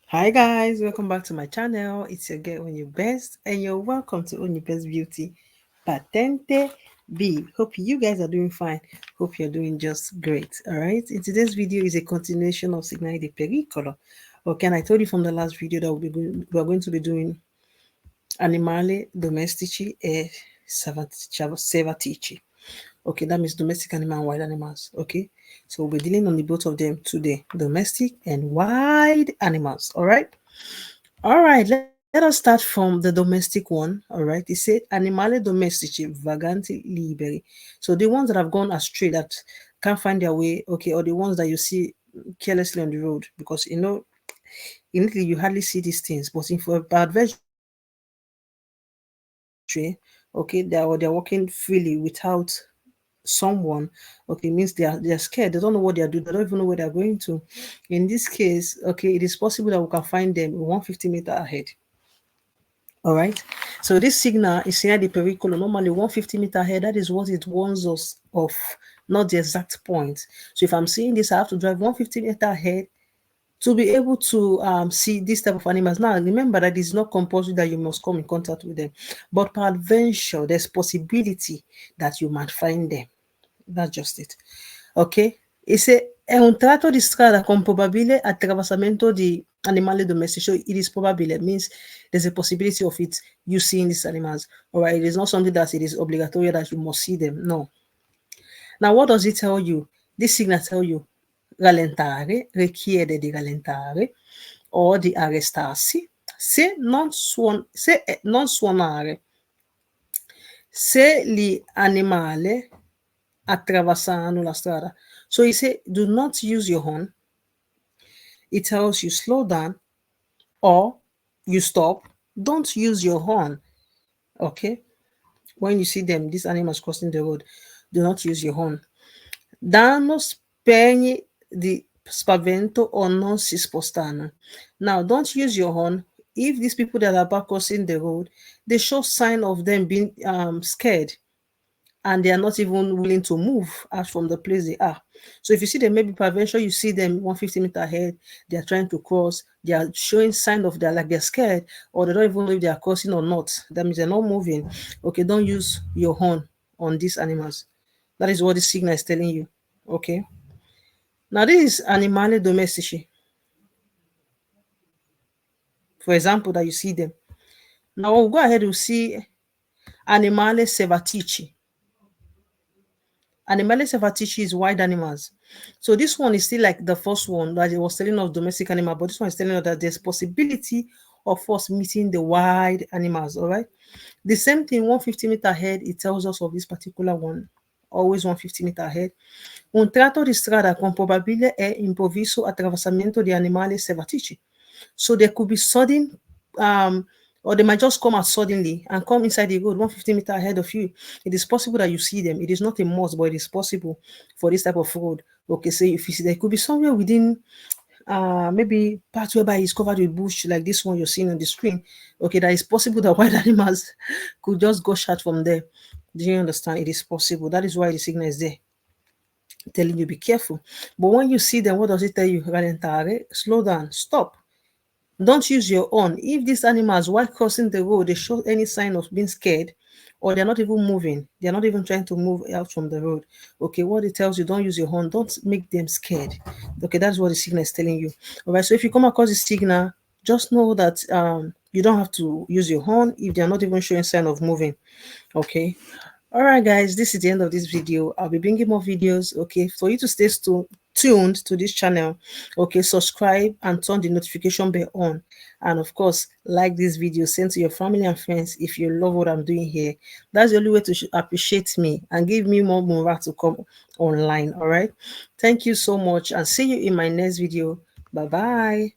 Hi guys, welcome back to my channel. It's your girl Onye Best, and you're welcome to Onye Best Beauty Patente B. Hope you guys are doing fine. Hope you're doing just great. All right. In today's video is a continuation of Segnale de pericolo. Okay, and I told you from the last video that we are going to be doing Animali, Domestici, e Selvatici. Okay, that means domestic animal and wild animals. Okay, so we'll be dealing on the both of them today, domestic and wild animals. All right, let us start from the domestic one. All right, it said animali domestici vaganti liberi. So the ones that have gone astray, that can't find their way, okay, or the ones that you see carelessly on the road, because in Italy you hardly see these things, but if for adventure, okay, they're walking freely without someone, okay, means they are scared. They don't know what they are doing. They don't even know where they are going to. In this case, okay, it is possible that we can find them 150 meters ahead. All right. So this signal is here the pericolo. Normally 150 meters ahead. That is what it warns us of, not the exact point. So if I'm seeing this, I have to drive 150 meters ahead to be able to see this type of animals. Now, remember that it's not compulsory that you must come in contact with them, but peradventure, there's possibility that you might find them. That's just it. Ok? E se è un tratto di strada con probabile attraversamento di animali domestici, so it is probable, it means there's a possibility of it, you seeing these animals. All right, it is not something that it is obligatory that you must see them. No. Now, what does it tell you? This signal tell you rallentare, richiede di rallentare o di arrestarsi se non suonare, se gli animali attraversano la strada. So he said, do not use your horn. It tells you slow down or you stop. Don't use your horn. Okay? When you see them, these animals crossing the road, do not use your horn. Danno spegni di spavento o non si spostano. Now, don't use your horn. If these people that are back crossing the road, they show sign of them being scared, and they are not even willing to move out from the place they are. So if you see them, maybe prevention, you see them 150 meters ahead, they are trying to cross, they are showing sign of they're scared, or they don't even know if they are crossing or not. That means they're not moving. Okay, don't use your horn on these animals. That is what the signal is telling you. Okay. Now this is animali domestici. For example, that you see them. Now we'll go ahead and see animali selvatici. Animali selvatici is wild animals. So this one is still like the first one that it was telling of domestic animal, but this one is telling us that there's possibility of us meeting the wild animals. All right. The same thing, 150 meters ahead, it tells us of this particular one. Always 150 meters ahead. Un tratto di strada con probabile e improvviso attraversamento di animali selvatici. So there could be sudden or they might just come out suddenly and come inside the road 150 meters ahead of you. It is possible that you see them. It is not a must, but it is possible for this type of road. Okay, so if you see, there could be somewhere within maybe part whereby it's covered with bush, like this one you're seeing on the screen. Okay, that is possible that wild animals could just go shot from there. Do you understand? It is possible. That is why the signal is there, telling you be careful. But when you see them, what does it tell you? Rallentare, slow down, stop. Don't use your own. If these animals, while crossing the road, they show any sign of being scared, or they're not even moving, they're not even trying to move out from the road. Okay, what it tells you, don't use your horn, don't make them scared. Okay, that's what the signal is telling you. All right, so if you come across the signal, just know that you don't have to use your horn if they're not even showing sign of moving. Okay. All right, guys, this is the end of this video. I'll be bringing more videos. Okay, for you to stay tuned to this channel. Okay, subscribe and turn the notification bell on, and of course like this video, send to your family and friends if you love what I'm doing here. That's the only way to appreciate me and give me more morale to come online. All right, thank you so much, and see you in my next video. Bye bye.